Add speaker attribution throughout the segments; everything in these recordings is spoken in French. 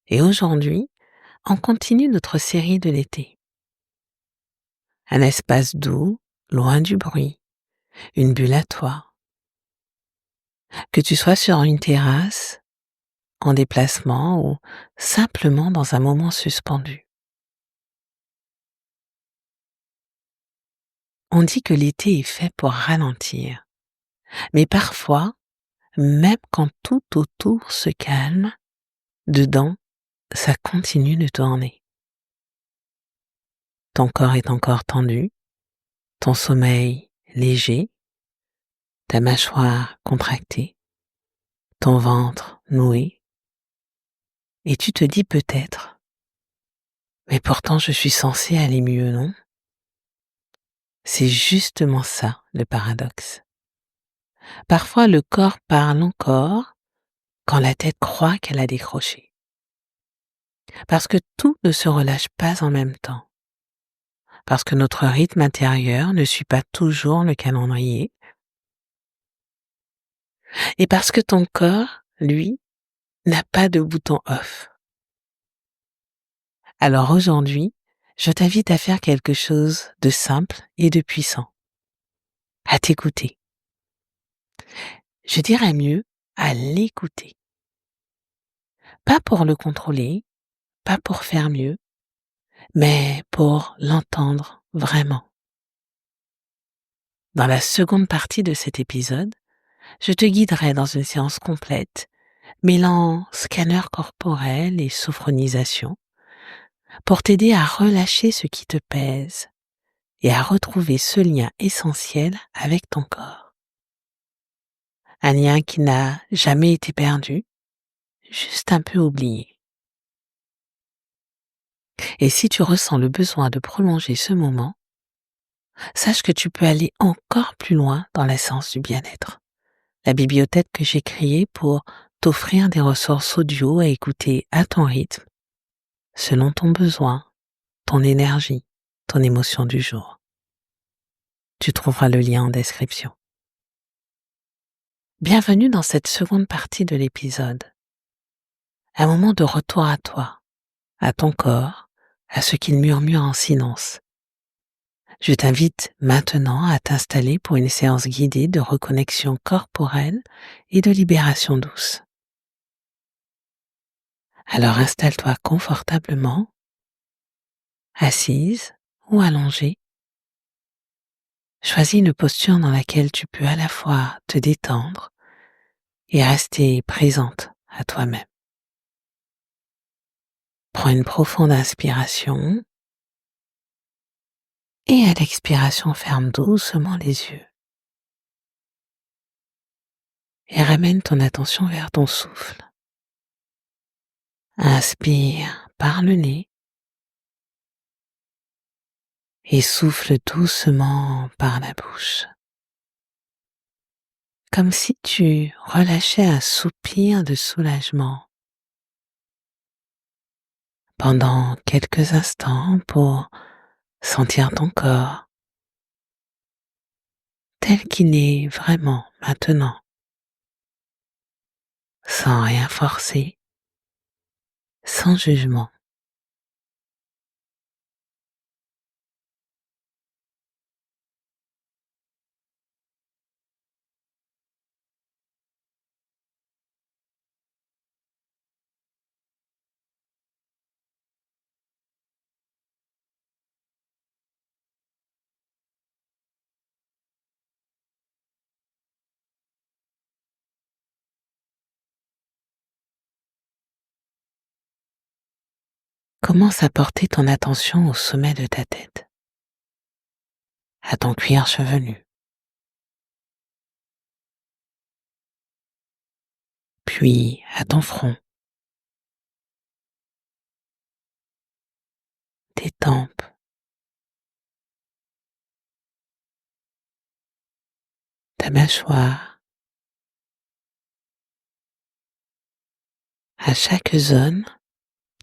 Speaker 1: Et aujourd'hui, on continue notre série de l'été. Un espace doux, loin du bruit, une bulle à toi. Que tu sois sur une terrasse, en déplacement ou simplement dans un moment suspendu. On dit que l'été est fait pour ralentir, mais parfois, même quand tout autour se calme, dedans, ça continue de tourner. Ton corps est encore tendu, ton sommeil léger, ta mâchoire contractée, ton ventre noué, et tu te dis peut-être, mais pourtant je suis censée aller mieux, non? C'est justement ça le paradoxe. Parfois le corps parle encore quand la tête croit qu'elle a décroché. Parce que tout ne se relâche pas en même temps. Parce que notre rythme intérieur ne suit pas toujours le calendrier. Et parce que ton corps, lui, n'a pas de bouton off. Alors aujourd'hui, je t'invite à faire quelque chose de simple et de puissant. À t'écouter. Je dirais mieux, à l'écouter. Pas pour le contrôler, pas pour faire mieux, mais pour l'entendre vraiment. Dans la seconde partie de cet épisode, je te guiderai dans une séance complète, mêlant scanner corporel et sophronisation, pour t'aider à relâcher ce qui te pèse et à retrouver ce lien essentiel avec ton corps. Un lien qui n'a jamais été perdu, juste un peu oublié. Et si tu ressens le besoin de prolonger ce moment, sache que tu peux aller encore plus loin dans la séance du bien-être. La bibliothèque que j'ai créée pour t'offrir des ressources audio à écouter à ton rythme, selon ton besoin, ton énergie, ton émotion du jour. Tu trouveras le lien en description. Bienvenue dans cette seconde partie de l'épisode. Un moment de retour à toi, à ton corps, à ce qu'il murmure en silence. Je t'invite maintenant à t'installer pour une séance guidée de reconnexion corporelle et de libération douce. Alors installe-toi confortablement, assise ou allongée. Choisis une posture dans laquelle tu peux à la fois te détendre et rester présente à toi-même. Prends une profonde inspiration et à l'expiration, ferme doucement les yeux. Et ramène ton attention vers ton souffle. Inspire par le nez et souffle doucement par la bouche. Comme si tu relâchais un soupir de soulagement pendant quelques instants pour sentir ton corps tel qu'il est vraiment maintenant, sans rien forcer, sans jugement. Commence à porter ton attention au sommet de ta tête, à ton cuir chevelu, puis à ton front, tes tempes, ta mâchoire. À chaque zone,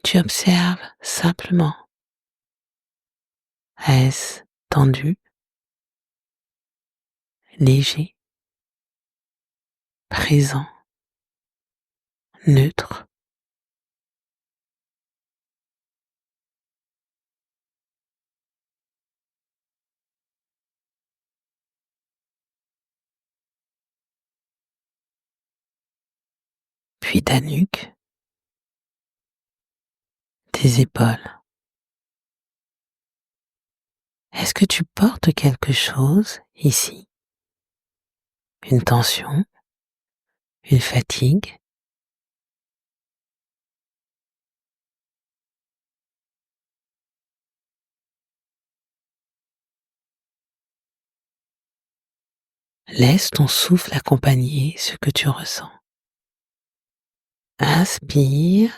Speaker 1: tu observes simplement. Est-ce tendu, léger, présent, neutre? puis ta nuque, tes épaules. Est-ce que tu portes quelque chose ici? Une tension? Une fatigue? Laisse ton souffle accompagner ce que tu ressens. Inspire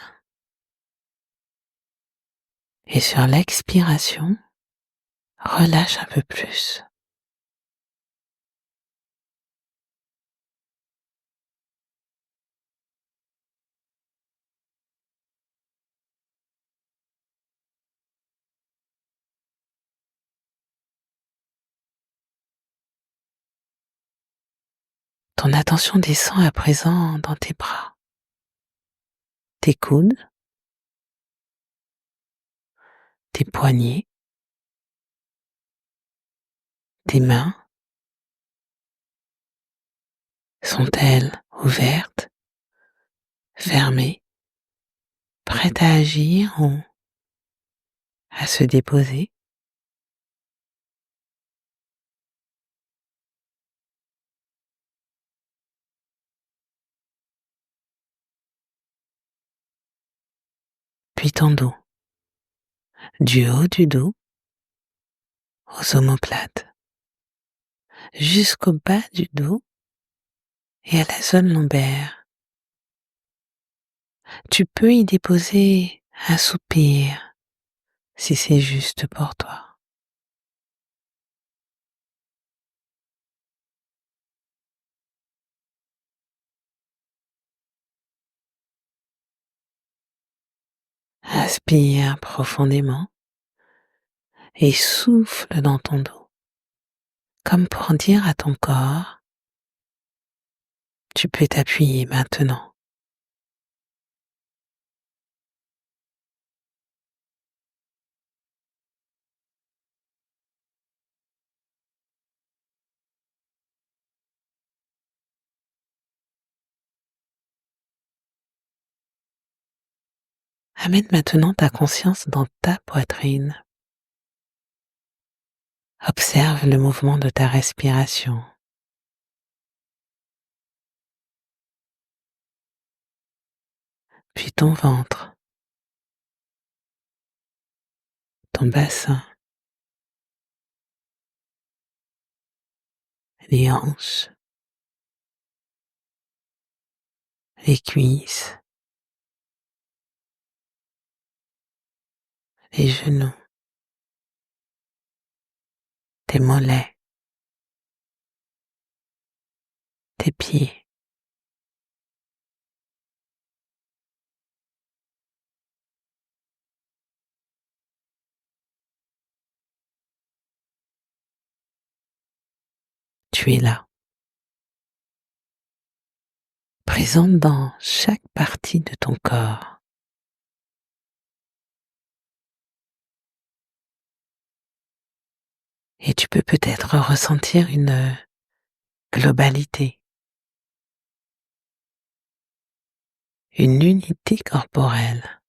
Speaker 1: et sur l'expiration, relâche un peu plus. Ton attention descend à présent dans tes bras, tes coudes, tes poignets, tes mains. Sont-elles ouvertes, fermées, prêtes à agir ou à se déposer? Puis ton dos, du haut du dos aux omoplates, jusqu'au bas du dos et à la zone lombaire. Tu peux y déposer un soupir si c'est juste pour toi. Inspire profondément et souffle dans ton dos, comme pour dire à ton corps, tu peux t'appuyer maintenant. Amène maintenant ta conscience dans ta poitrine. Observe le mouvement de ta respiration. Puis ton ventre, ton bassin, les hanches, les cuisses, les genoux, tes mollets, tes pieds. Tu es là, présente dans chaque partie de ton corps. Et tu peux peut-être ressentir une globalité, une unité corporelle.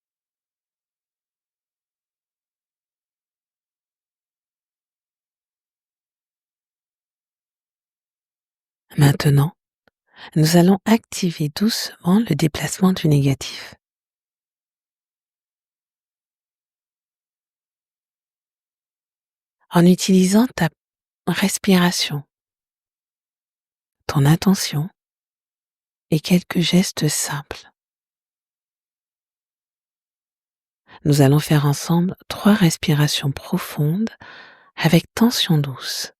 Speaker 1: Maintenant, nous allons activer doucement le déplacement du négatif. En utilisant ta respiration, ton attention et quelques gestes simples. Nous allons faire ensemble 3 respirations profondes avec tension douce.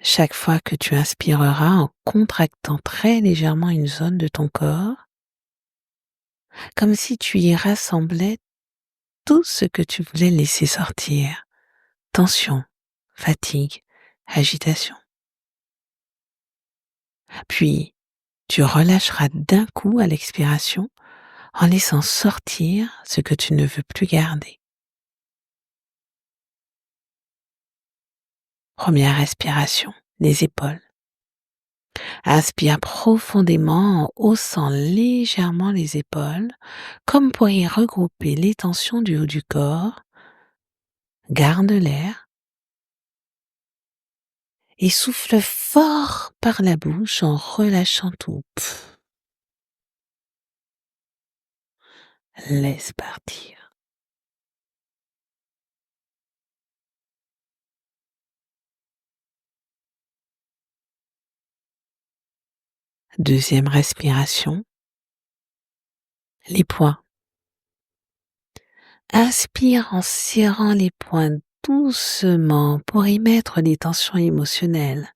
Speaker 1: Chaque fois que tu inspireras en contractant très légèrement une zone de ton corps, comme si tu y rassemblais tout ce que tu voulais laisser sortir. Tension, fatigue, agitation. Puis, tu relâcheras d'un coup à l'expiration en laissant sortir ce que tu ne veux plus garder. Première respiration, les épaules. Inspire profondément en haussant légèrement les épaules, comme pour y regrouper les tensions du haut du corps. Garde l'air et souffle fort par la bouche en relâchant tout. Laisse partir. Deuxième respiration. Les poings. Inspire en serrant les poings doucement pour y mettre les tensions émotionnelles,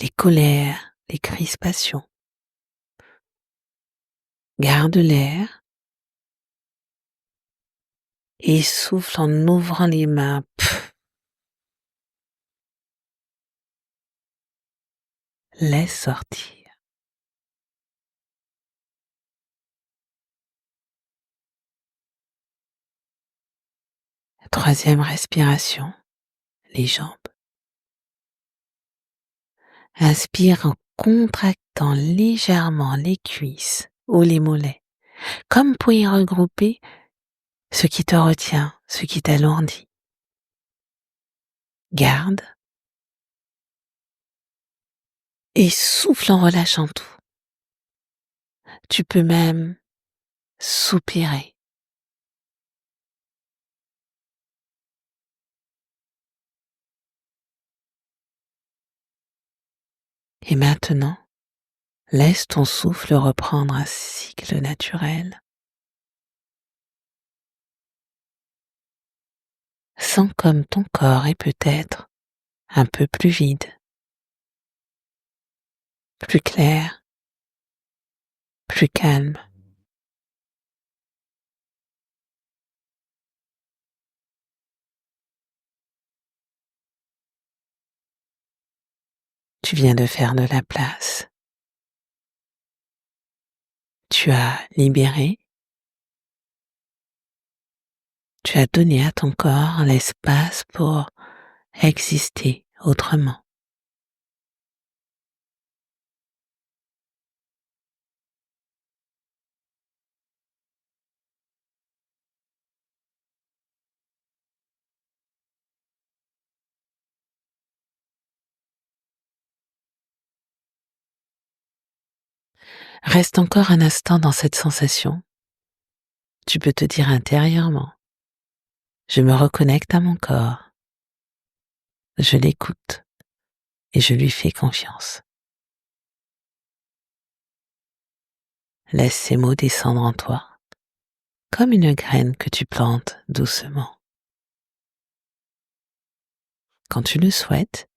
Speaker 1: les colères, les crispations. Garde l'air et souffle en ouvrant les mains. Laisse sortir. Troisième respiration, les jambes. Inspire en contractant légèrement les cuisses ou les mollets, comme pour y regrouper ce qui te retient, ce qui t'alourdit. Garde et souffle en relâchant tout. Tu peux même soupirer. Et maintenant, laisse ton souffle reprendre un cycle naturel. Sens comme ton corps est peut-être un peu plus vide, plus clair, plus calme. Tu viens de faire de la place. Tu as libéré. Tu as donné à ton corps l'espace pour exister autrement. Reste encore un instant dans cette sensation. Tu peux te dire intérieurement, je me reconnecte à mon corps, je l'écoute et je lui fais confiance. Laisse ces mots descendre en toi, comme une graine que tu plantes doucement. Quand tu le souhaites,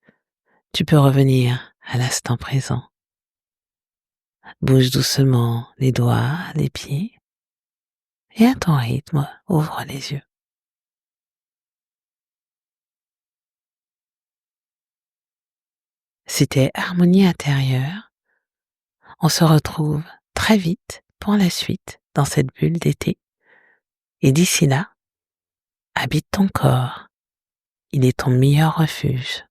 Speaker 1: tu peux revenir à l'instant présent. Bouge doucement les doigts, les pieds, et à ton rythme, ouvre les yeux. C'était Harmonie intérieure. On se retrouve très vite pour la suite dans cette bulle d'été. Et d'ici là, habite ton corps. Il est ton meilleur refuge.